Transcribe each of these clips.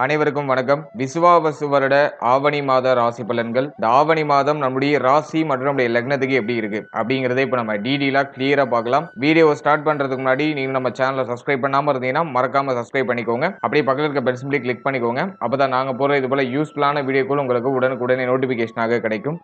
அனைவருக்கும் வணக்கம். விசுவாவசு வருட ஆவணி மாத ராசி பலன்கள். இந்த ஆவணி மாதம் நம்முடைய ராசி மற்றும் நம்முடைய லக்னத்துக்கு எப்படி இருக்கு அப்படிங்கறத இப்ப நம்ம டீடெயிலா கிளியரா பார்க்கலாம். வீடியோ ஸ்டார்ட் பண்றதுக்கு முன்னாடி நீங்க நம்ம சேனலை சப்ஸ்கிரைப் பண்ணாம இருந்தீங்கன்னா மறக்காம சப்ஸ்கிரைப் பண்ணிக்கோங்க. அப்படியே பக்கத்துல இருக்க பெல் சிம்பிளை கிளிக் பண்ணிக்கோங்க. அப்பதான் நாங்க போற இது போல யூஸ்ஃபுல்லான வீடியோக்கள் உங்களுக்கு உடனுக்குடனே நோட்டிபிகேஷனாக கிடைக்கும்.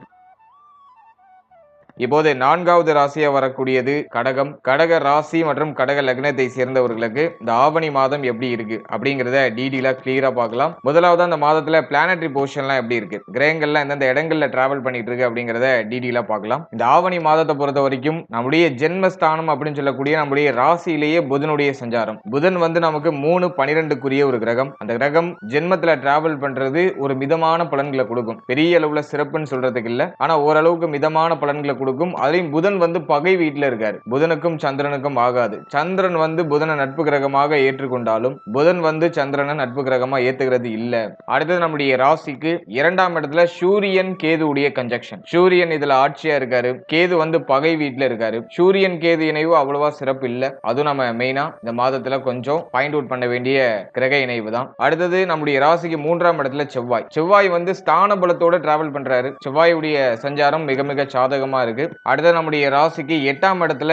இப்போது நான்காவது ராசியா வரக்கூடியது கடகம். கடக ராசி மற்றும் கடக லக்னத்தை சேர்ந்தவர்களுக்கு இந்த ஆவணி மாதம் எப்படி இருக்கு அப்படிங்கறத டீடெயிலா கிளியரா பார்க்கலாம். முதலாவது அந்த மாதத்துல பிளானட்டரி பொசிஷன்லாம் எப்படி இருக்கு, கிரகங்கள்லாம் எந்தெந்த இடங்கள்ல டிராவல் பண்ணிட்டு இருக்கு அப்படிங்கறத டீடெயிலா பார்க்கலாம். இந்த ஆவணி மாதத்தை பொறுத்த வரைக்கும் நம்முடைய ஜென்மஸ்தானம் அப்படின்னு சொல்லக்கூடிய நம்முடைய ராசியிலேயே புதனுடைய சஞ்சாரம். புதன் வந்து நமக்கு 3-12க்குரிய ஒரு கிரகம். அந்த கிரகம் ஜென்மத்துல டிராவல் பண்றது ஒரு மிதமான பலன்களை கொடுக்கும். பெரிய அளவுல சிறப்புன்னு சொல்றதுக்கு இல்ல, ஆனா ஓரளவுக்கு மிதமான பலன்களை கொடுக்கும். அதையும் புதன் வந்து பகை வீட்டுல இருக்காரு. புதனுக்கும் சந்திரனுக்கும் ஆகாது. சந்திரன் வந்து புதனை நட்பு கிரகமாக ஏற்றுக்கொண்டாலும் புதன் வந்து சந்திரனை நட்பு கிரகமா ஏத்துக்கிறது இல்ல. அடுத்தது நம்முடைய ராசிக்கு 2ஆம் இடத்துல சூரியன் கேது உடைய கன்ஜக்ஷன். சூரியன் இதுல ஆட்சியா இருக்காரு, கேது வந்து பகை வீட்டுல இருக்காரு. சூரியன் கேது இணைவு அவ்வளவா சிறப்பு இல்ல. அதுவும் நம்ம மெயினா இந்த மாதத்துல கொஞ்சம் பாயிண்ட் அவுட் பண்ண வேண்டிய கிரக இணைவு தான். அடுத்தது நம்முடைய ராசிக்கு 3ஆம் இடத்துல செவ்வாய். செவ்வாய் வந்து ஸ்தான பலத்தோட டிராவல் பண்றாரு. செவ்வாயுடைய சஞ்சாரம் மிக மிக சாதகமா இருக்கு. அடுத்து நம்முடைய ராசிக்கு 8ஆம் இடத்துல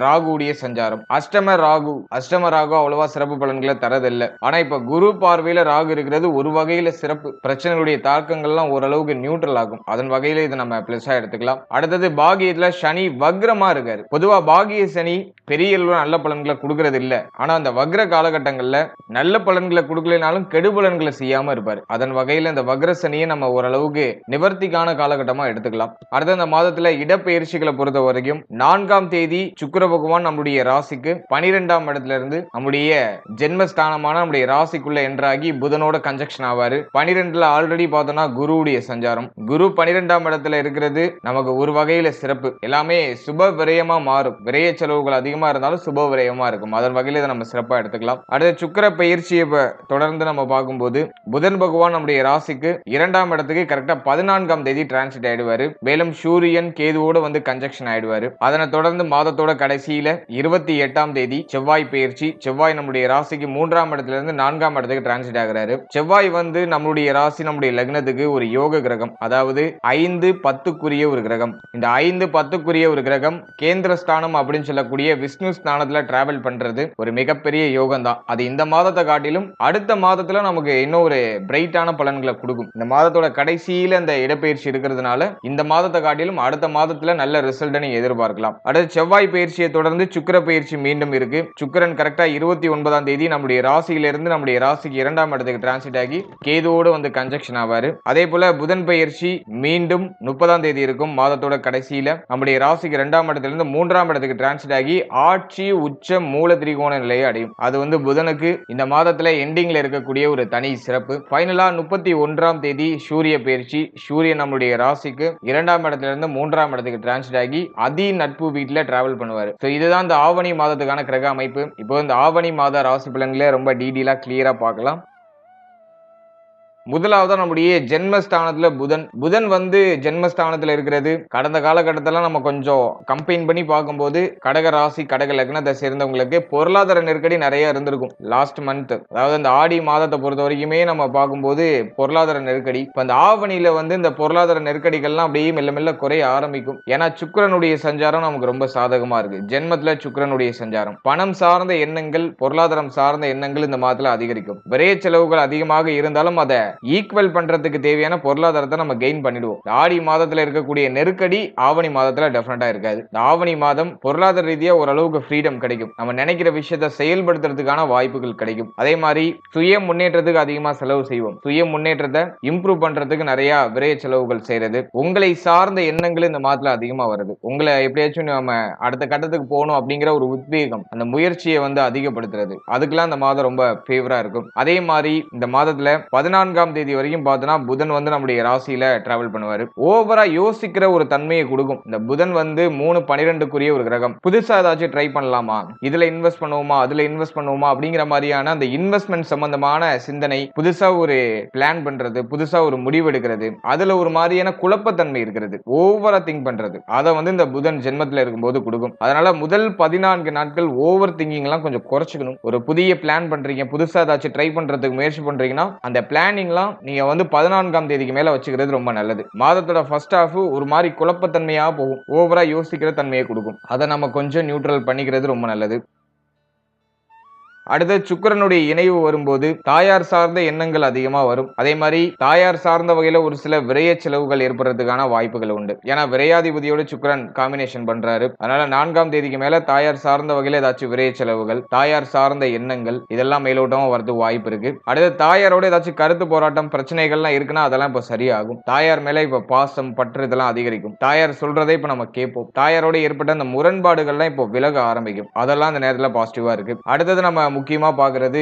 ராகுடைய சஞ்சாரம். அஷ்டம ராகு அவ்வளவா சிறப்பு பலன்களை தரதில்லை. ஆனா இப்ப குரு பார்வையில ராகு இருக்கிறது ஒரு வகையில சிறப்பு. பிரச்சனைகளுடைய தாக்கங்கள்லாம் ஓரளவுக்கு நியூட்ரல் ஆகும். அதன் வகையில இதை நம்ம பிளஸா எடுத்துக்கலாம். அடுத்தது பாகியத்துல சனி வக்ரமா இருக்காரு. பொதுவா பாகிய சனி பெரிய நல்ல பலன்களை கொடுக்கறது இல்ல. ஆனா அந்த வக்ர காலகட்டங்கள்ல நல்ல பலன்களை கொடுக்கலனாலும் கெடு பலன்களை செய்யாம இருப்பாரு. அதன் வகையில இந்த வக்ர சனியை நம்ம ஓரளவுக்கு நிவர்த்திக்கான காலகட்டமா எடுத்துக்கலாம். அடுத்த இந்த மாதத்துல இடப்பெயர்ச்சிகளை பொறுத்த வரைக்கும் 4ஆம் தேதி சுக்கிர பகவான் நம்முடைய ராசிக்கு 12ஆம் இடத்துல இருந்து நம்முடைய ஜென்மஸ்தானமான நம்முடைய ராசிக்குள்ள என்ட்ராகி புதனோட கன்ஜக்ஷன் ஆவாரு. 12ல ஆல்ரெடி பார்த்தோம்னா குருவுடைய சஞ்சாரம். குரு 12ஆம் இடத்துல இருக்கிறது நமக்கு ஒரு வகையில சிறப்பு. எல்லாமே சுப விரயமா மாறும். விரய செலவுகள் அதிகமா இருந்தாலும் சுப விரயமா இருக்கும். அதன் வகையில இதை நம்ம சிறப்பா எடுத்துக்கலாம். அடுத்த சுக்கிர பயிற்சியை தொடர்ந்து நம்ம பார்க்கும்போது புதன் பகவான் நம்முடைய ராசிக்கு 2ஆம் இடத்துக்கு கரெக்டா 14ஆம் தேதி டிரான்சிட் ஆயிடுவாரு. மேலும் சூரியன் கேதுவோட வந்து கன்ஜக்ஷன் ஆயிடுவாரு. அதனை தொடர்ந்து மாதத்தோட கடைசியில 28ஆம் தேதி செவ்வாய் பயிற்சி. செவ்வாய் நம்முடைய ராசிக்கு 3ஆம் இடத்துல இருந்து 4ஆம் இடத்துக்கு டிரான்சிட் ஆகிறாரு. செவ்வாய் வந்து நம்முடைய ராசி நம்முடைய லக்னத்துக்கு ஒரு யோக கிரகம். அதாவது 5-10க்குரிய ஒரு கிரகம். இந்த 5-10க்குரிய ஒரு கிரகம் கேந்திரஸ்தானம் அப்படின்னு சொல்லக்கூடிய விஷ்ணு ஸ்தானத்துல டிராவல் பண்றது ஒரு மிகப்பெரிய யோகம் தான். அது இந்த மாதத்தை காட்டிலும் அடுத்த மாதத்துல நமக்கு இன்னும் ஒரு பிரைட்டான பலன்களை கொடுக்கும். இந்த மாதத்தோட கடைசியில இந்த இடப்பெயர்ச்சி இருக்கிறதுனால இந்த மாதத்தை காட்டிலும் அடுத்த மாதத்துல நல்ல ரிசல்ட் நீங்க எதிர்பார்க்கலாம். அடுத்து செவ்வாய் பயிற்சியை தொடர்ந்து சுக்கிர பயிற்சி மீண்டும் இருக்கு. சுக்கிரன் கரெக்டா 29ஆம் தேதி நம்முடைய ராசியிலிருந்து நம்முடைய ராசிக்கு 2ஆம் இடத்துக்கு டிரான்சிட் ஆகி கேதுவோடு வந்து கன்ஜக்ஷன் ஆவாரு. அதே போல புதன் பயிற்சி மீண்டும் 30ஆம் தேதி இருக்கும். மாதத்தோட கடைசியில நம்முடைய ராசிக்கு 2ஆம் இடத்திலிருந்து 3ஆம் இடத்துக்கு டிரான்சிட் ஆகி ஆட்சி உச்ச மூல திரிகோண நிலையை அடையும். அது வந்து புதனுக்கு இந்த மாதத்துல எண்டிங்ல இருக்கக்கூடிய ஒரு தனி சிறப்பு. ஃபைனலா 31ஆம் தேதி சூரிய பயிற்சி. சூரியன் நம்முடைய ராசிக்கு 2ஆம் இடத்துல இருந்து 3ஆம் இடத்துக்கு டிரான்சிட் ஆகி அதி நட்பு வீட்டுல டிராவல் பண்ணுவாரு. இதுதான் இந்த ஆவணி மாதத்துக்கான கிரக அமைப்பு. இப்போ இந்த ஆவணி மாத ராசி பலன்களை ரொம்ப டீடெயிலா கிளியரா பார்க்கலாம். முதலாவது நம்முடைய ஜென்மஸ்தானத்துல புதன் வந்து ஜென்மஸ்தானத்துல இருக்கிறது கடந்த காலகட்டத்தில் நம்ம கொஞ்சம் கம்பைன் பண்ணி பார்க்கும்போது கடக ராசி கடக லக்னத்தை சேர்ந்தவங்களுக்கு பொருளாதார நெருக்கடி நிறைய இருந்திருக்கும் லாஸ்ட் மந்த். அதாவது இந்த ஆடி மாதத்தை பொறுத்த வரைக்குமே நம்ம பார்க்கும்போது பொருளாதார நெருக்கடி. இப்ப இந்த ஆவணியில வந்து இந்த பொருளாதார நெருக்கடிகள்லாம் அப்படியே மெல்ல மெல்ல குறைய ஆரம்பிக்கும். ஏன்னா சுக்கிரனுடைய சஞ்சாரம் நமக்கு ரொம்ப சாதகமா இருக்கு. ஜென்மத்துல சுக்கிரனுடைய சஞ்சாரம் பணம் சார்ந்த எண்ணங்கள், பொருளாதாரம் சார்ந்த எண்ணங்கள் இந்த மாதத்துல அதிகரிக்கும். விரைய செலவுகள் அதிகமாக இருந்தாலும் அதை ஈக்குவல் பண்றதுக்கு தேவையான பொருளாதாரத்தை நம்ம கெயின் பண்ணிடுவோம். ஆடி மாதத்துல இருக்கக்கூடிய நெருக்கடி ஆவணி மாதத்துல டெஃபினட்டா இருக்காது. ஆவணி மாதம் பொருளாதார ரீதியா ஓரளவுக்கு ஃப்ரீடம் கிடைக்கும். நம்ம நினைக்கிற விஷயத்தை செயல்படுத்துறதுக்கான வாய்ப்புகள் கிடைக்கும். அதே மாதிரி சுய முன்னேற்றத்துக்கு அதிகமா செலவு செய்வோம். சுய முன்னேற்றத்தை இம்ப்ரூவ் பண்றதுக்கு நிறைய விரைய செலவுகள் செய்யறது. உங்களை சார்ந்த எண்ணங்கள் இந்த மாதத்துல அதிகமா வருது. உங்களை எப்படியாச்சும் நம்ம அடுத்த கட்டத்துக்கு போகணும் அப்படிங்கிற ஒரு உத்வேகம், அந்த முயற்சியை வந்து அதிகப்படுத்துறது, அதுக்கெல்லாம் இந்த மாதம் ரொம்ப ஃபேவரா இருக்கும். அதே மாதிரி இந்த மாதத்துல 14ஆம் 14ஆம் தேதி வரைக்கும் பார்த்தோம்னா புதன் வந்து நம்முடைய ராசியில டிராவல் பண்ணுவாரு. ஓவரா யோசிக்கிற ஒரு தன்மையை கொடுக்கும். இந்த புதன் வந்து 3-12க்குரிய ஒரு கிரகம். புதுசா ஏதாச்சும் ட்ரை பண்ணலாமா, இதுல இன்வெஸ்ட் பண்ணுவோமா, அதுல இன்வெஸ்ட் பண்ணுவோமா அப்படிங்கிற மாதிரியான அந்த இன்வெஸ்ட்மெண்ட் சம்பந்தமான சிந்தனை, புதுசா ஒரு பிளான் பண்றது, புதுசா ஒரு முடிவு எடுக்கிறது, அதுல ஒரு மாதிரியான குழப்பத்தன்மை இருக்கிறது, ஓவரா திங்க் பண்றது, அதை வந்து இந்த புதன் ஜென்மத்துல இருக்கும்போது கொடுக்கும். அதனால முதல் 14 நாட்கள் ஓவர் திங்கிங் எல்லாம் கொஞ்சம் குறைச்சுக்கணும். ஒரு புதிய பிளான் பண்றீங்க, புதுசா ஏதாச்சும் ட்ரை பண்றதுக்கு முயற்சி பண்றீங்கன்னா அந்த பிளானிங்லாம் நீங்க வந்து 14ஆம் தேதிக்கு மேல வச்சுக்கிறது ரொம்ப நல்லது. மாதத்தோட ஃபர்ஸ்ட் ஹாஃப் ஒரு மாதிரி குழப்பத்தன்மையா போகும், ஓவரா யோசிக்கிற தன்மையை கொடுக்கும். அதை நம்ம கொஞ்சம் நியூட்ரல் பண்ணிக்கிறது ரொம்ப நல்லது. அடுத்து சுக்கிரனுடைய இணைவு வரும்போது தாயார் சார்ந்த எண்ணங்கள் அதிகமா வரும். அதே மாதிரி தாயார் சார்ந்த வகையில ஒரு சில விரய செலவுகள் ஏற்படுறதுக்கான வாய்ப்புகள் உண்டு. ஏன்னா விரையாதிபதியோட சுக்கிரன் காம்பினேஷன் பண்றாரு. அதனால 4ஆம் தேதிக்கு மேல தாயார் சார்ந்த வகையில ஏதாச்சும் விரய செலவுகள், தாயார் சார்ந்த எண்ணங்கள் இதெல்லாம் மேலோட்டமா வரதுக்கு வாய்ப்பு இருக்கு. அடுத்து தாயாரோட ஏதாச்சும் கருத்து போராட்டம் பிரச்சனைகள்லாம் இருக்குன்னா அதெல்லாம் இப்ப சரியாகும். தாயார் மேல இப்ப பாசம் பற்று இதெல்லாம் அதிகரிக்கும். தாயார் சொல்றதை இப்ப நம்ம கேட்போம். தாயாரோட ஏற்பட்ட அந்த முரண்பாடுகள்லாம் இப்போ விலக ஆரம்பிக்கும். அதெல்லாம் அந்த நேரத்துல பாசிட்டிவா இருக்கு. அடுத்தது நம்ம முக்கியமா பார்க்கிறது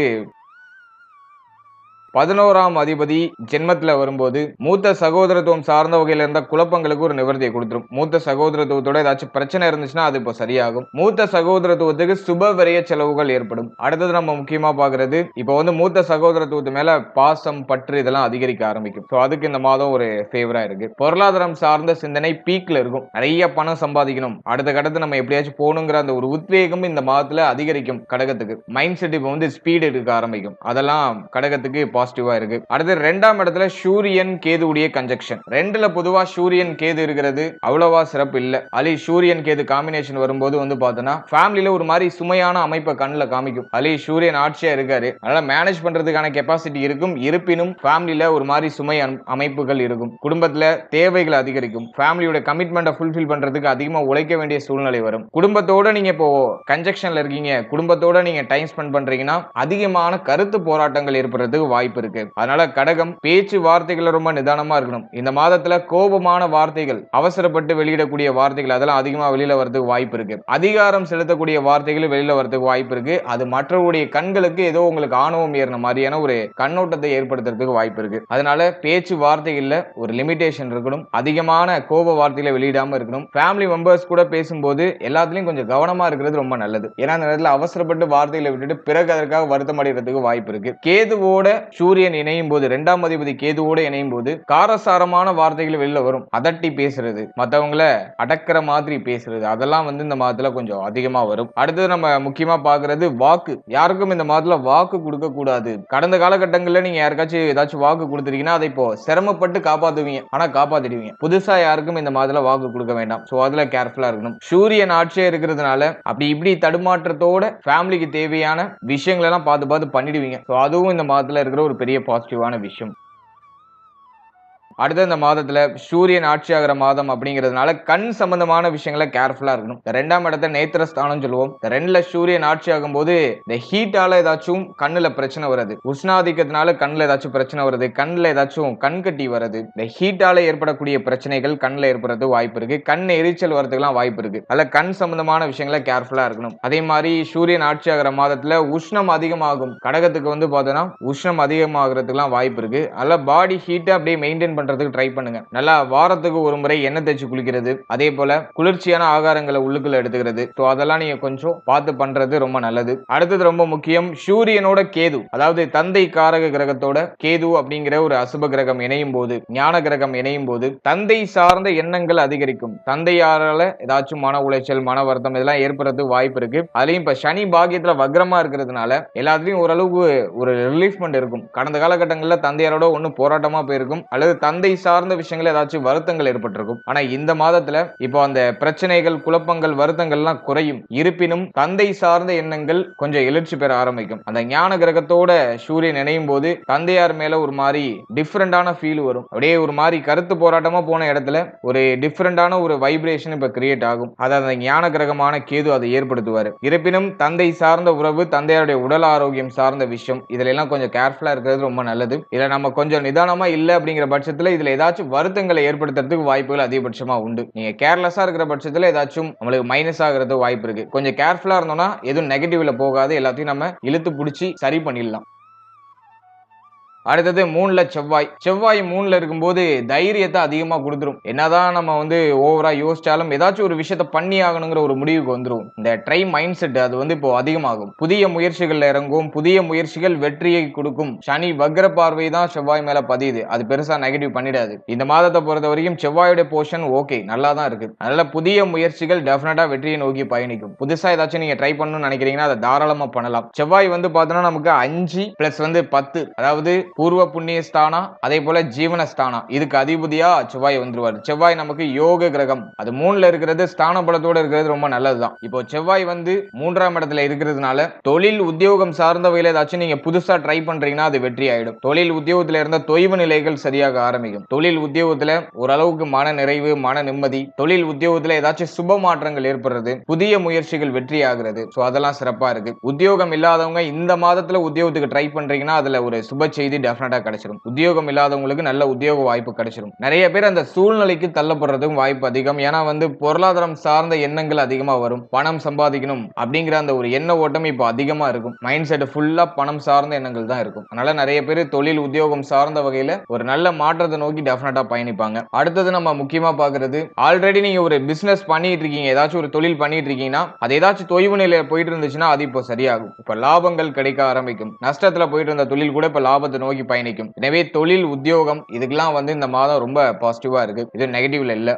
11ஆம் அதிபதி ஜென்மத்துல வரும்போது மூத்த சகோதரத்துவம் சார்ந்த வகையில இருந்த குழப்பங்களுக்கு ஒரு நிவர்த்தியை கொடுத்துரும். மூத்த சகோதரத்துவத்தோட ஏதாச்சும் பிரச்சனை இருந்துச்சுன்னா அது இப்போ சரியாகும். மூத்த சகோதரத்துவத்துக்கு சுப விரய செலவுகள் ஏற்படும். அடுத்தது நம்ம முக்கியமா பார்க்கிறது இப்போ வந்து மூத்த சகோதரத்துவத்து மேல பாசம் பற்று இதெல்லாம் அதிகரிக்க ஆரம்பிக்கும். ஸோ அதுக்கு இந்த மாதம் ஒரு ஃபேவரா இருக்கு. பொருளாதாரம் சார்ந்த சிந்தனை பீக்ல இருக்கும். நிறைய பணம் சம்பாதிக்கணும், அடுத்த கட்டத்து நம்ம எப்படியாச்சும் போகணுங்கிற அந்த ஒரு உத்வேகம் இந்த மாதத்துல அதிகரிக்கும். கடகத்துக்கு மைண்ட் செட் இப்போ வந்து ஸ்பீடு எடுக்க ஆரம்பிக்கும். அதெல்லாம் கடகத்துக்கு பாசிட்டிவா இருக்கு. அடுத்து 2ஆம் இடத்துல சூரியன் கேதுவுடைய கன்ஜெக்ஷன். 2ல பொதுவா சூரியன் கேது இருக்கிறது அவ்வளவா சிறப்பு இல்ல. அலி சூரியன் கேது காம்பினேஷன் வரும்போது வந்து பார்த்தோன்னா ஃபேமிலில ஒரு மாதிரி சுமையான அமைப்பை கண்ணில் காமிக்கும். அலி சூரியன் ஆட்சியா இருக்காரு, அதனால மேனேஜ் பண்றதுக்கான கெப்பாசிட்டி இருக்கும். இருப்பினும் ஃபேமிலில ஒரு மாதிரி சுமை அமைப்புகள் இருக்கும். குடும்பத்துல தேவைகள் அதிகரிக்கும். ஃபேமிலியோட கமிட்மெண்ட்டை ஃபுல்ஃபில் பண்றதுக்கு அதிகமா உழைக்க வேண்டிய சூழ்நிலை வரும். குடும்பத்தோட நீங்க இப்போ கன்ஜெக்ஷன்ல இருக்கீங்க, குடும்பத்தோட நீங்க டைம் ஸ்பெண்ட் பண்றீங்கன்னா அதிகமான கருத்து போராட்டங்கள் ஏற்படுறதுக்கு வாய்ப்பு இருக்கு. அதனால கடகம் பேச்சு வார்த்தைகள் ரொம்ப நிதானமா இருக்கணும். இந்த மாதத்துல கோபமான வார்த்தைகள், அவசரப்பட்டு வெளியிடக்கூடிய வார்த்தைகள் அதெல்லாம் அதிகமா வெளியில வரதுக்கு வாய்ப்பு இருக்கு. அதிகாரம் செலுத்தக்கூடிய வார்த்தைகள் வெளியில வரதுக்கு வாய்ப்பு இருக்கு. அது மற்றவருடைய கண்களுக்கு ஏதோ உங்களுக்கு ஆணவம் ஏறின மாதிரியான ஒரு கண்ணோட்டத்தை ஏற்படுத்துறதுக்கு வாய்ப்பு இருக்கு. அதனால பேச்சு வார்த்தைகள்ல ஒரு லிமிடேஷன் இருக்கணும். அதிகமான கோப வார்த்தைகளை வெளியிடாம இருக்கணும். ஃபேமிலி மெம்பர்ஸ் கூட பேசும்போது எல்லாத்துலயும் கொஞ்சம் கவனமா இருக்கிறது ரொம்ப நல்லது. ஏன்னா அந்த நேரத்தில் அவசரப்பட்டு வார்த்தைகளை விட்டுட்டு பிறகு அதற்காக வருத்தம் அடைகிறதுக்கு வாய்ப்பு இருக்கு. கேதுவோட சூரியன் இணையும் போது 2ஆம் அதிபதி கேதுவோட இணையும் போது காரசாரமான வார்த்தைகள் வெளியில வரும். அதட்டி பேசுறது, மத்தவங்களை அடக்கிற மாதிரி பேசுறது, அதெல்லாம் வந்து இந்த மாதத்துல கொஞ்சம் அதிகமா வரும். அடுத்தது நம்ம முக்கியமா பாக்குறது வாக்கு. யாருக்கும் இந்த மாதத்துல வாக்கு கொடுக்க கூடாது. கடந்த காலகட்டங்கள்ல நீங்க யாருக்காச்சும் ஏதாச்சும் வாக்கு கொடுத்துருக்கீங்கன்னா அதை இப்போ சிரமப்பட்டு காப்பாத்துவீங்க, ஆனா காப்பாத்திடுவீங்க. புதுசா யாருக்கும் இந்த மாதத்துல வாக்கு கொடுக்க வேண்டாம். சோ அதுல கேர்ஃபுல்லா இருக்கணும். சூரியன் ஆட்சியா இருக்கிறதுனால அப்படி இப்படி தடுமாற்றத்தோட ஃபேமிலிக்கு தேவையான விஷயங்கள் எல்லாம் பார்த்து பார்த்து பண்ணிடுவீங்க. சோ அதுவும் இந்த மாதத்துல இருக்கிற ஒரு பெரிய பாசிட்டிவான விஷயம். அடுத்த இந்த மாதத்துல சூரியன் ஆட்சி ஆகிற மாதம் அப்படிங்கிறதுனால கண் சம்பந்தமான விஷயங்களை கேர்ஃபுல்லா இருக்கணும். 2ஆம் இடத்தை நேத்திரஸ்தானம் சொல்லுவோம். 2ல சூரியன் ஆட்சி ஆகும் போது இந்த ஹீட்டால ஏதாச்சும் கண்ணுல பிரச்சனை வருது, உஷ்ணாதிக்கத்தினால கண்ணுல ஏதாச்சும் பிரச்சனை வருது, கண்ணுல ஏதாச்சும் கண்கட்டி வருது, இந்த ஹீட்டால ஏற்படக்கூடிய பிரச்சனைகள் கண்ணுல ஏற்படுறது வாய்ப்பு இருக்கு. கண் எரிச்சல் வரதுக்கெல்லாம் வாய்ப்பு இருக்கு. அதுல கண் சம்பந்தமான விஷயங்களை கேர்ஃபுல்லா இருக்கணும். அதே மாதிரி சூரியன் ஆட்சி ஆகிற மாதத்துல உஷ்ணம் அதிகமாகும். கடகத்துக்கு வந்து பார்த்தோன்னா உஷ்ணம் அதிகமாகிறதுக்கெல்லாம் வாய்ப்பு இருக்கு. அதுல பாடி ஹீட்டை அப்படியே மெயின்டைன் பண்றதுக்கு ட்ரை பண்ணுங்க. நல்லா வாரத்துக்கு ஒரு முறை எண்ணெய் தேய்ச்சி குளிக்கிறது, அதே போல குளிர்ச்சியான ஆகாரங்களை உள்ளுக்குள்ள எடுத்துக்கிறது. ஸோ அதெல்லாம் நீங்க கொஞ்சம் பார்த்து பண்றது ரொம்ப நல்லது. அடுத்தது ரொம்ப முக்கியம், சூரியனோட கேது, அதாவது தந்தை காரக கிரகத்தோட கேது அப்படிங்கிற ஒரு அசுப கிரகம் இணையும் போது, ஞான கிரகம் இணையும் போது தந்தை சார்ந்த எண்ணங்கள் அதிகரிக்கும். தந்தையாரால ஏதாச்சும் மன உளைச்சல், மன வருத்தம் இதெல்லாம் ஏற்படுறதுக்கு வாய்ப்பு இருக்கு. அதுலயும் இப்ப சனி பாக்கியத்துல வக்ரமா இருக்கிறதுனால எல்லாத்துலயும் ஓரளவுக்கு ஒரு ரிலீஃப்மெண்ட் இருக்கும். கடந்த காலகட்டங்களில் தந்தையாரோட ஒண்ணு போராட்டமா போயிருக்கும், அல்லது தந்தை சார்ந்த விஷயங்கள் ஏதாச்சும் வருத்தங்கள் ஏற்பட்டிருக்கும். ஆனா இந்த மாதத்துல இப்போ அந்த பிரச்சனைகள், குழப்பங்கள், வருத்தங்கள் எல்லாம் குறையும். இருப்பினும் தந்தை சார்ந்த எண்ணங்கள் கொஞ்சம் எழுச்சி பெற ஆரம்பிக்கும். அந்த ஞான கிரகத்தோட சூரியன் இணையும் போது தந்தையார் மேல ஒரு மாதிரி டிஃபரெண்டான ஃபீல் வரும். அப்படியே ஒரு மாதிரி கருத்து போராட்டமா போன இடத்துல ஒரு டிஃபரெண்டான ஒரு வைப்ரேஷன் இப்ப கிரியேட் ஆகும். அதை அந்த ஞான கிரகமான கேது அதை ஏற்படுத்துவாரு. இருப்பினும் தந்தை சார்ந்த உறவு, தந்தையாருடைய உடல் ஆரோக்கியம் சார்ந்த விஷயம், இதுல எல்லாம் கொஞ்சம் கேர்ஃபுல்லா இருக்கிறது ரொம்ப நல்லது. இதுல நம்ம கொஞ்சம் நிதானமா இல்ல அப்படிங்கிற பட்சத்துல இதுல ஏதாச்சும் வருத்தங்களை ஏற்படுத்துறதுக்கு வாய்ப்புகள் அதிகபட்சமா உண்டு. நீங்க கேர்லெஸ்ஸா இருக்கிற பட்சத்துல ஏதாச்சும் நம்மளுக்கு மைனஸ் ஆகிறது வாய்ப்பு இருக்கு. கொஞ்சம் கேர்ஃபுல்லா இருந்தோம்னா எதுவும் நெகட்டிவ்ல போகாது, எல்லாத்தையும் நம்ம இழுத்து பிடிச்சி சரி பண்ணிடலாம். அடுத்தது 3ல செவ்வாய். செவ்வாய் 3ல இருக்கும்போது தைரியத்தை அதிகமா குடுத்துரும். என்னதான் நம்ம வந்து ஓவரா யோசிச்சாலும் ஏதாச்சும் ஒரு விஷயத்த பண்ணி ஆகணுங்கிற ஒரு முடிவுக்கு வந்துரும். இந்த ட்ரை மைண்ட் செட் அது வந்து இப்போ அதிகமாகும். புதிய முயற்சிகள்ல இறங்கும். புதிய முயற்சிகள் வெற்றியை கொடுக்கும். சனி வக்ர பார்வை தான் செவ்வாய் மேல பதியுது. அது பெருசா நெகட்டிவ் பண்ணிடாது. இந்த மாதத்தை பொறுத்த வரைக்கும் செவ்வாயோட போர்ஷன் ஓகே நல்லா தான் இருக்கு. அதனால புதிய முயற்சிகள் டெஃபினட்டா வெற்றியை நோக்கி பயணிக்கும். புதுசா ஏதாச்சும் நீங்க ட்ரை பண்ணணும்னு நினைக்கிறீங்கன்னா அதை தாராளமா பண்ணலாம். செவ்வாய் வந்து பார்த்தோம்னா நமக்கு 5 பிளஸ் வந்து 10 அதாவது பூர்வ புண்ணிய ஸ்தானா அதே போல ஜீவன ஸ்தானா இதுக்கு அதிபதியா செவ்வாய் வந்துருவாரு. செவ்வாய் நமக்கு யோக கிரகம். அது 3ல இருக்கிறது ஸ்தான பலத்தோட இருக்கிறது ரொம்ப நல்லதுதான். இப்போ செவ்வாய் வந்து 3ஆம் இடத்துல இருக்கிறதுனால தொழில் உத்தியோகம் சார்ந்த வகையில ஏதாச்சும் நீங்க புதுசா ட்ரை பண்றீங்கன்னா அது வெற்றி ஆயிடும். தொழில் உத்தியோகத்துல இருந்த தொய்வு நிலைகள் சரியாக ஆரம்பிக்கும். தொழில் உத்தியோகத்துல ஓரளவுக்கு மன நிறைவு மன நிம்மதி, தொழில் உத்தியோகத்துல ஏதாச்சும் சுப மாற்றங்கள் ஏற்படுறது, புதிய முயற்சிகள் வெற்றி ஆகிறது. சோ அதெல்லாம் சிறப்பா இருக்கு. உத்தியோகம் இல்லாதவங்க இந்த மாதத்துல உத்தியோகத்துக்கு ட்ரை பண்றீங்கன்னா அதுல ஒரு சுப செய்தி டெஃபினட்டா கிடைச்சிடும். உத்தியோகம் இல்லாதவங்களுக்கு நல்ல உத்தியோக வாய்ப்பு கிடைச்சிடும். நிறைய பேர் அந்த சூழ்நிலைக்கு தள்ளப்படுறதுக்கும் வாய்ப்பு அதிகம். ஏன்னா வந்து பொருளாதாரம் சார்ந்த எண்ணங்கள் அதிகமா வரும். பணம் சம்பாதிக்கணும் அப்படிங்கிற அந்த ஒரு எண்ண ஓட்டம் இப்போ அதிகமா இருக்கும். மைண்ட் செட் ஃபுல்லா பணம் சார்ந்த எண்ணங்கள் தான் இருக்கும். அதனால நிறைய பேர் தொழில் உத்தியோகம் சார்ந்த வகையில ஒரு நல்ல மாற்றத்தை நோக்கி டெஃபினட்டா பயணிப்பாங்க. அடுத்தது நம்ம முக்கியமா பாக்குறது ஆல்ரெடி நீங்க ஒரு பிசினஸ் பண்ணிட்டு இருக்கீங்க, ஏதாச்சும் ஒரு தொழில் பண்ணிட்டு இருக்கீங்கன்னா அது ஏதாச்சும் தொய்வு நிலையில போயிட்டு இருந்துச்சுன்னா அது இப்போ சரியாகும். இப்ப லாபங்கள் கிடைக்க ஆரம்பிக்கும். நஷ்டத்துல போயிட்டு இருந்த தொழில் கூட இப்ப லாபத்தை நோக்கி பயணிக்கும். எனவே தொழில் உத்தியோகம் இதுக்கெல்லாம் வந்து இந்த மாதம் ரொம்ப பாசிட்டிவா இருக்கு. இது நெகட்டிவ்ல இல்ல.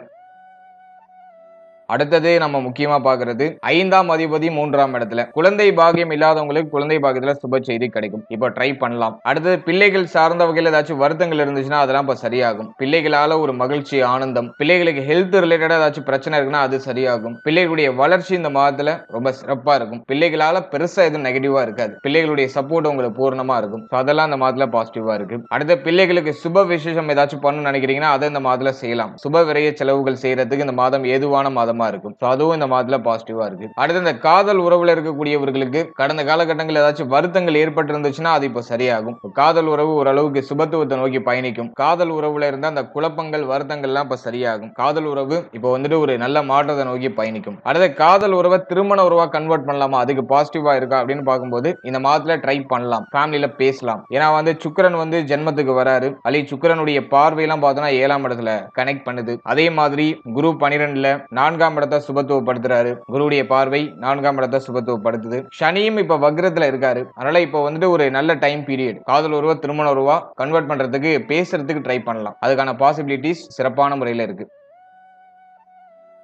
அடுத்தது நம்ம முக்கியமா பாக்குறது 5ஆம் அதிபதி 3ஆம் இடத்துல. குழந்தை பாக்கியம் இல்லாதவங்களுக்கு குழந்தை பாக்கியத்துல சுப செய்தி கிடைக்கும். இப்போ ட்ரை பண்ணலாம். அடுத்தது பிள்ளைகள் சார்ந்த வகையில் ஏதாச்சும் வருத்தங்கள் இருந்துச்சுன்னா அதெல்லாம் இப்ப சரியாகும். பிள்ளைகளால ஒரு மகிழ்ச்சி ஆனந்தம், பிள்ளைகளுக்கு ஹெல்த் ரிலேட்டடா ஏதாச்சும் பிரச்சனை இருக்குன்னா அது சரியாகும். பிள்ளைகளுடைய வளர்ச்சி இந்த மாதத்துல ரொம்ப சிறப்பா இருக்கும். பிள்ளைகளால பெருசா எதுவும் நெகட்டிவா இருக்காது. பிள்ளைகளுடைய சப்போர்ட் உங்களுக்கு பூர்ணமா இருக்கும். அதெல்லாம் இந்த மாதத்துல பாசிட்டிவா இருக்கு. அடுத்த பிள்ளைகளுக்கு சுப விசேஷம் ஏதாச்சும் பண்ணணும்னு நினைக்கிறீங்கன்னா அதை இந்த மாதத்துல செய்யலாம். சுப விரைய செலவுகள் செய்யறதுக்கு இந்த மாதம் ஏதுவான மாதம் இருக்கும். அதுவும் இந்த மாதத்துல பாசிட்டிவா இருக்கு. அடுத்து இந்த காதல் உறவுல இருக்கக்கூடியவர்களுக்கு கடந்த காலகட்டங்களில் ஏதாச்சும் வருத்தங்கள் ஏற்பட்டு இருந்துச்சுன்னா அது இப்போ சரியாகும். காதல் உறவு ஓரளவுக்கு சுபத்துவத்தை நோக்கி பயணிக்கும். காதல் உறவுல இருந்த அந்த குழப்பங்கள் வருத்தங்கள் எல்லாம் இப்ப சரியாகும். காதல் உறவு இப்போ வந்துட்டு ஒரு நல்ல மாற்றத்தை நோக்கி பயணிக்கும். அடுத்த காதல் உறவை திருமண உறவா கன்வெர்ட் பண்ணலாமா, அதுக்கு பாசிட்டிவா இருக்கா அப்படின்னு பார்க்கும்போது இந்த மாதத்துல ட்ரை பண்ணலாம். ஃபேமிலியில பேசலாம். ஏன்னா வந்து சுக்கிரன் வந்து ஜென்மத்துக்கு வராரு. அலி சுக்கிரனுடைய பார்வையெல்லாம் பார்த்தோம்னா 7ஆம் இடத்துல கனெக்ட் பண்ணுது. அதே மாதிரி குரு 12ல 4ஆம் இடத்தை சுபத்துவப்படுத்துறாரு. குருவுடைய பார்வை 4ஆம் இடத்தை சுபத்துவப்படுத்துது. சனியும் இப்ப வக்ரத்துல இருக்காரு. அதனால இப்ப வந்துட்டு ஒரு நல்ல டைம் பீரியட். காதல் உறவா திருமண உறவா கன்வெர்ட் பண்றதுக்கு பேசுறதுக்கு ட்ரை பண்ணலாம். அதுக்கான பாசிபிலிட்டிஸ் சிறப்பான முறையில் இருக்கு.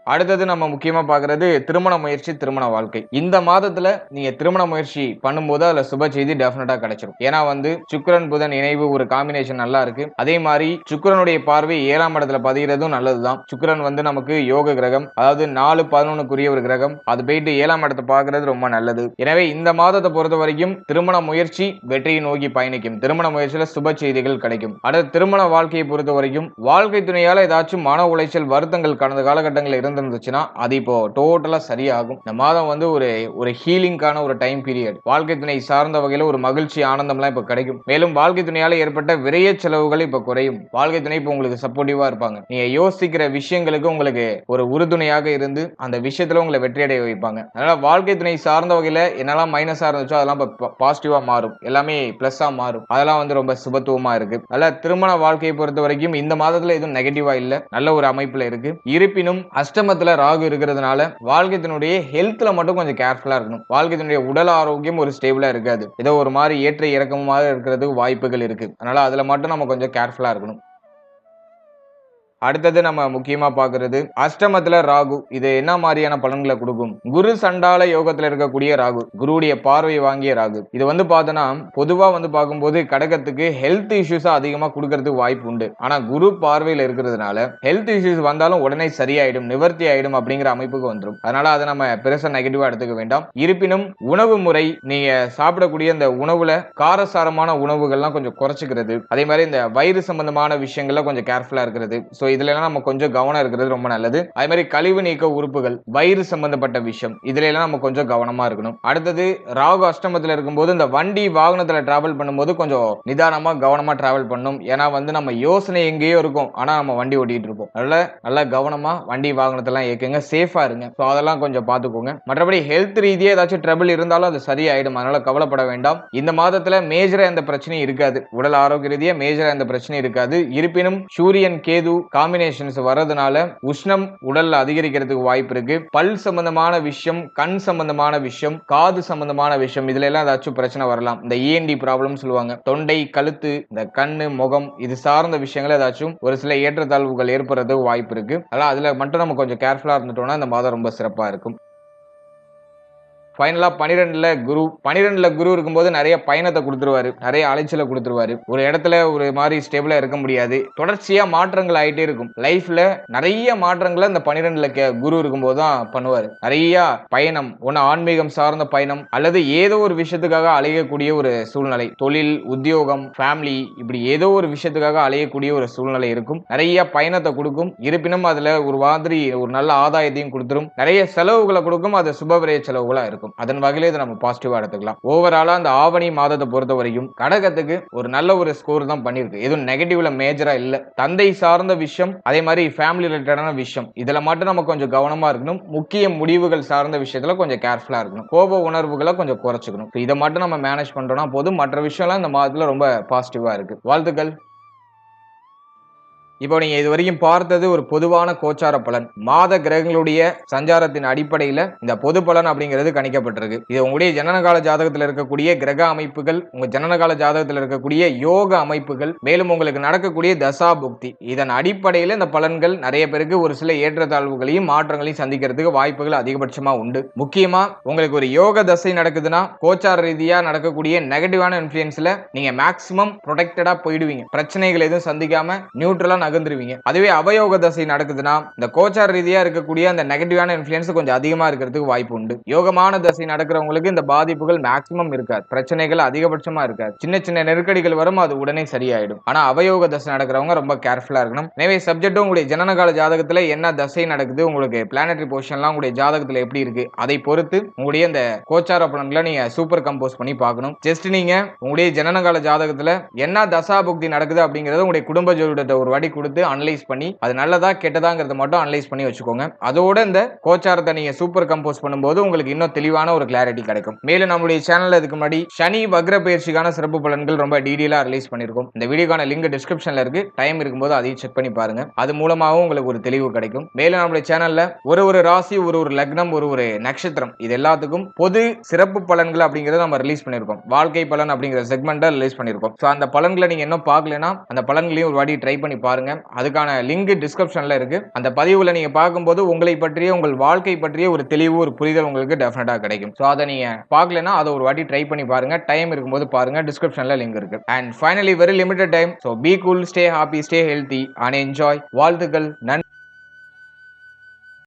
அடுத்தது நம்ம முக்கியமா பாக்குறது திருமண முயற்சி திருமண வாழ்க்கை. இந்த மாதத்துல நீங்க திருமண முயற்சி பண்ணும்போது அதுல சுப செய்தி டெஃபினட்டா கிடைச்சிடும். ஏன்னா வந்து சுக்கிரன் புதன் இணைவு ஒரு காம்பினேஷன் நல்லா இருக்கு. அதே மாதிரி சுக்கிரனுடைய பார்வை 7ஆம் இடத்துல பதிகிறதும் நல்லதுதான். சுக்கிரன் வந்து நமக்கு யோக கிரகம், அதாவது 4-11க்குரிய ஒரு கிரகம். அது போயிட்டு 7ஆம் இடத்தை பாக்குறது ரொம்ப நல்லது. எனவே இந்த மாதத்தை பொறுத்த வரைக்கும் திருமண முயற்சி வெற்றியை நோக்கி பயணிக்கும். திருமண முயற்சியில சுப செய்திகள் கிடைக்கும். அடுத்து திருமண வாழ்க்கையை பொறுத்த வரைக்கும் வாழ்க்கை துணையால ஏதாச்சும் மன உளைச்சல் வருத்தங்கள் கடந்த காலகட்டங்களில் இருந்துச்சுன்னா அது இப்போ டோட்டலா சரியாகும். இந்த மாதம் வந்து ஒரு ஹீலிங்கான ஒரு டைம் பீரியட். வாழ்க்கை துணை சார்ந்த வகையில ஒரு மகிழ்ச்சி ஆனந்தம்லாம் இப்ப கிடைக்கும். மேலும் வாழ்க்கை துணையால ஏற்பட்ட விரைய செலவுகள் இப்ப குறையும். வாழ்க்கை துணை இப்ப உங்களுக்கு சப்போர்ட்டிவா இருப்பாங்க. நீங்க யோசிக்கிற விஷயங்களுக்கு உங்களுக்கு ஒரு உறுதுணையாக இருந்து அந்த விஷயத்துல உங்களை வெற்றியடைய வைப்பாங்க. அதனால வாழ்க்கை துணை சார்ந்த வகையில என்னெல்லாம் மைனஸா இருந்துச்சோ அதெல்லாம் பாசிட்டிவா மாறும். எல்லாமே பிளஸ்ஸா மாறும். அதெல்லாம் வந்து ரொம்ப சுபத்துவமா இருக்கு. அதனால திருமண வாழ்க்கையை பொறுத்த வரைக்கும் இந்த மாதத்துல எதுவும் நெகட்டிவா இல்ல, நல்ல ஒரு அமைப்புல இருக்கு. இருப்பினும் அஷ்டமத்துல ராகு இருக்கிறதுனால வாழ்க்கையினுடைய ஹெல்த்ல மட்டும் கொஞ்சம் கேர்ஃபுல்லா இருக்கணும். வாழ்க்கையினுடைய உடல் ஆரோக்கியம் ஒரு ஸ்டேபிளா இருக்காது. ஏதோ ஒரு மாதிரி ஏற்ற இறக்கமாக இருக்கிறதுக்கு வாய்ப்புகள் இருக்கு. அதனால அதுல மட்டும் நம்ம கொஞ்சம் கேர்ஃபுல்லா இருக்கணும். அடுத்தது நம்ம முக்கியமா பாக்குறது அஷ்டமத்துல ராகு. இது என்ன மாதிரியான பலன்களை கொடுக்கும்? குரு சண்டால யோகத்துல இருக்கக்கூடிய ராகு, குருவுடைய பார்வை வாங்கிய ராகு. இது வந்து பார்த்தோன்னா பொதுவா வந்து பார்க்கும்போது கடகத்துக்கு ஹெல்த் இஷ்யூஸ் அதிகமா கொடுக்கறதுக்கு வாய்ப்பு உண்டு. ஆனா குரு பார்வையில இருக்கிறதுனால ஹெல்த் இஷ்யூஸ் வந்தாலும் உடனே சரியாயிடும், நிவர்த்தி ஆயிடும் அப்படிங்கிற அமைப்புக்கு வந்துடும். அதனால அதை நம்ம பெருசா நெகட்டிவா எடுத்துக்க வேண்டாம். இருப்பினும் உணவு முறை, நீங்க சாப்பிடக்கூடிய இந்த உணவுல காரசாரமான உணவுகள்லாம் கொஞ்சம் குறைச்சிக்கிறது, அதே மாதிரி இந்த வயிறு சம்பந்தமான விஷயங்கள்ல கொஞ்சம் கேர்ஃபுல்லா இருக்கிறது. சோ இதுல எல்லாம் நம்ம கொஞ்சம் கவனம் இருக்கிறது ரொம்ப நல்லது. அதே மாதிரி கழிவு நீக்க உறுப்புகள், வயிறு சம்பந்தப்பட்ட விஷயம், இதுல எல்லாம் நம்ம கொஞ்சம் கவனமா இருக்கணும். அடுத்தது ராகு அஷ்டமத்துல இருக்கும்போது இந்த வண்டி வாகனத்துல டிராவல் பண்ணும்போது கொஞ்சம் நிதானமா கவனமா டிராவல் பண்ணணும். ஏன்னா நம்ம யோசனை எங்கேயோ இருக்கும், ஆனா நம்ம வண்டி ஓட்டிட்டு இருப்போம். நல்லா கவனமா வண்டி வாகனத்தெல்லாம் இயக்குங்க, சேஃபா இருங்க. அதெல்லாம் கொஞ்சம் பாத்துக்கோங்க. மற்றபடி ஹெல்த் ரீதியா ஏதாச்சும் ட்ரபிள் இருந்தாலும் அது சரியாயிடும், அதனால கவலைப்பட வேண்டாம். இந்த மாதத்துல மேஜரா எந்த பிரச்சனையும் இருக்காது. உடல் ஆரோக்கிய ரீதியா மேஜரா எந்த பிரச்சனையும் இருக்காது. இருப்பினும் சூரியன் கேது காம்பினேஷன்ஸ் வரதுனால உஷ்ணம் உடல்ல அதிகரிக்கிறதுக்கு வாய்ப்பு இருக்கு. பல் சம்பந்தமான விஷயம், கண் சம்பந்தமான விஷயம், காது சம்பந்தமான விஷயம், இதுல எல்லாம் ஏதாச்சும் பிரச்சனை வரலாம். இந்த ENT ப்ராப்ளம் சொல்லுவாங்க. தொண்டை, கழுத்து, இந்த கண்ணு, முகம் இது சார்ந்த விஷயங்கள் ஏதாச்சும் ஒரு சில ஏற்றத்தாழ்வுகள் ஏற்படுறதுக்கு வாய்ப்பு இருக்கு. அதுல மட்டும் நம்ம கொஞ்சம் கேர்ஃபுல்லா இருந்துட்டோம்னா இந்த மாதம் ரொம்ப சிறப்பா இருக்கும். ஃபைனலா 12ல குரு இருக்கும்போது நிறைய பயணத்தை கொடுத்துருவாரு, நிறைய அலைச்சலை கொடுத்துருவாரு. ஒரு இடத்துல ஒரு மாதிரி ஸ்டேபிளா இருக்க முடியாது. தொடர்ச்சியா மாற்றங்கள் ஆயிட்டே இருக்கும். லைஃப்ல நிறைய மாற்றங்களை இந்த 12ல குரு இருக்கும்போது தான் பண்ணுவாரு. நிறைய பயணம், ஒன்னு ஆன்மீகம் சார்ந்த பயணம் அல்லது ஏதோ ஒரு விஷயத்துக்காக அலையக்கூடிய ஒரு சூழ்நிலை, தொழில், உத்தியோகம், ஃபேமிலி, இப்படி ஏதோ ஒரு விஷயத்துக்காக அலையக்கூடிய ஒரு சூழ்நிலை இருக்கும். நிறைய பயணத்தை கொடுக்கும். இருப்பினும் அதுல ஒரு மாதிரி ஒரு நல்ல ஆதாயத்தையும் கொடுத்துரும். நிறைய செலவுகளை கொடுக்கும். அது சுபவிரய செலவுகளா இருக்கும். அதன் வகையில இதை நம்ம பாசிட்டிவா எடுத்துக்கலாம். ஓவராலா அந்த ஆவணி மாதத்தை பொறுத்த வரைக்கும் கடகத்துக்கு ஒரு நல்ல ஒரு ஸ்கோர் தான் பண்ணிருக்கு. எதுவும் நெகட்டிவ்ல மேஜரா இல்ல. தந்தை சார்ந்த விஷயம், அதே மாதிரி ஃபேமிலி ரிலேட்டடான விஷயம், இதுல மட்டும் நம்ம கொஞ்சம் கவனமா இருக்கணும். முக்கிய முடிவுகள் சார்ந்த விஷயத்துல கொஞ்சம் கேர்ஃபுல்லா இருக்கணும். கோப உணர்வுகளை கொஞ்சம் குறைச்சுக்கணும். இதை மட்டும் நம்ம மேனேஜ் பண்றோம்னா போதும். மற்ற விஷயம்லாம் இந்த மாதத்துல ரொம்ப பாசிட்டிவா இருக்கு. வாழ்த்துக்கள். இப்போ நீங்க இது வரைக்கும் பார்த்தது ஒரு பொதுவான கோச்சார பலன். மாத கிரகங்களுடைய சஞ்சாரத்தின் அடிப்படையில இந்த பொது பலன் அப்படிங்கிறது கணிக்கப்பட்டிருக்கு. இது உங்களுடைய ஜனனகால ஜாதகத்தில் இருக்கக்கூடிய கிரக அமைப்புகள், உங்க ஜனனகால ஜாதகத்தில் இருக்கக்கூடிய யோக அமைப்புகள், மேலும் உங்களுக்கு நடக்கக்கூடிய தசா புக்தி, இதன் அடிப்படையில இந்த பலன்கள் நிறைய பேருக்கு ஒரு சில ஏற்றத்தாழ்வுகளையும் மாற்றங்களையும் சந்திக்கிறதுக்கு வாய்ப்புகள் அதிகபட்சமா உண்டு. முக்கியமா உங்களுக்கு ஒரு யோக தசை நடக்குதுன்னா கோச்சார ரீதியா நடக்கக்கூடிய நெகட்டிவான இன்ஃபுளுன்ஸ்ல நீங்க மேக்சிமம் ப்ரொடெக்டடா போயிடுவீங்க. பிரச்சனைகள் எதுவும் சந்திக்காம நியூட்ரலா நகர்ந்துருவீங்க. அதுவே அவயோக தசை நடக்குதுன்னா இந்த கோச்சார ரீதியா இருக்கக்கூடிய அந்த நெகட்டிவான இன்ஃப்ளூயன்ஸ் கொஞ்சம் அதிகமா இருக்கிறதுக்கு வாய்ப்பு உண்டு. யோகமான தசை நடக்கிறவங்களுக்கு இந்த பாதிப்புகள் மேக்ஸிமம் இருக்காது. பிரச்சனைகள் அதிகபட்சமா இருக்காது. சின்ன சின்ன நெருக்கடிகள் வரும், அது உடனே சரியாயிடும். ஆனா அவயோக தசை நடக்கிறவங்க ரொம்ப கேர்ஃபுல்லா இருக்கணும். எனவே சப்ஜெக்ட் உங்களுடைய ஜனனகால ஜாதகத்துல என்ன தசை நடக்குது, உங்களுக்கு பிளானட்டரி பொசிஷன்லாம் உங்களுடைய ஜாதகத்துல எப்படி இருக்கு, அதை பொறுத்து உங்களுடைய இந்த கோச்சார பலன்களை நீங்க சூப்பர் கம்போஸ் பண்ணி பார்க்கணும். ஜஸ்ட் நீங்க உங்களுடைய ஜனனகால ஜாதகத்துல என்ன தசா புக்தி நடக்குது அப்படிங்கறது உங்களுடைய குடும்ப ஜோதிடத்தை ஒரு வாட்டி கொடுத்து அனலைஸ் பண்ணி அது நல்லதா கெட்டதாங்கிறத மட்டும் அனலைஸ் பண்ணி வச்சுக்கோங்க. அதோட இந்த கோச்சாரத்தை நீங்க சூப்பர் கம்போஸ் பண்ணும்போது உங்களுக்கு இன்னும் தெளிவான ஒரு கிளாரிட்டி கிடைக்கும். மேலும் நம்மளுடைய சேனல்ல இதுக்கு முன்னாடி சனி வக்ர பயிற்சிக்கான சிறப்பு பலன்கள் ரொம்ப டீடைலா ரிலீஸ் பண்ணிருக்கோம். இந்த வீடியோக்கான லிங்க் டிஸ்கிரிப்ஷன்ல இருக்கு. டைம் இருக்கும்போது அதையும் செக் பண்ணி பாருங்க. அது மூலமாகவும் உங்களுக்கு ஒரு தெளிவு கிடைக்கும். மேலும் நம்மளுடைய சேனல்ல ஒரு ராசி, ஒரு லக்னம், ஒரு நட்சத்திரம், இது எல்லாத்துக்கும் பொது சிறப்பு பலன்கள் அப்படிங்கறத நம்ம ரிலீஸ் பண்ணிருக்கோம். வாழ்க்கை பலன் அப்படிங்கிற செக்மெண்ட்டை ரிலீஸ் பண்ணிருக்கோம். சோ அந்த பலன்களை நீங்க இன்னும் பார்க்கலனா அந்த பலன்களையும் ஒரு வாட்டி ட்ரை பண்ணி பாருங்க. அதுக்கான லிங்க் டிஸ்கிரிப்ஷன்ல இருக்கு. அந்த பதிவுல நீங்க பார்க்கும்போது உங்களை பற்றிய, உங்கள் வாழ்க்கை பற்றிய ஒரு தெளிவு, ஒரு புரிதல் உங்களுக்கு டெஃபினட்டா கிடைக்கும். சோ அதை நீங்க பார்க்கலனா அதை ஒரு வாட்டி ட்ரை பண்ணி பாருங்க. டைம் இருக்கும்போது பாருங்க. டிஸ்கிரிப்ஷன்ல லிங்க் இருக்கு. And finally very limited time. So be cool, stay happy, stay healthy and enjoy. வாழ்த்துக்கள். நன்றி.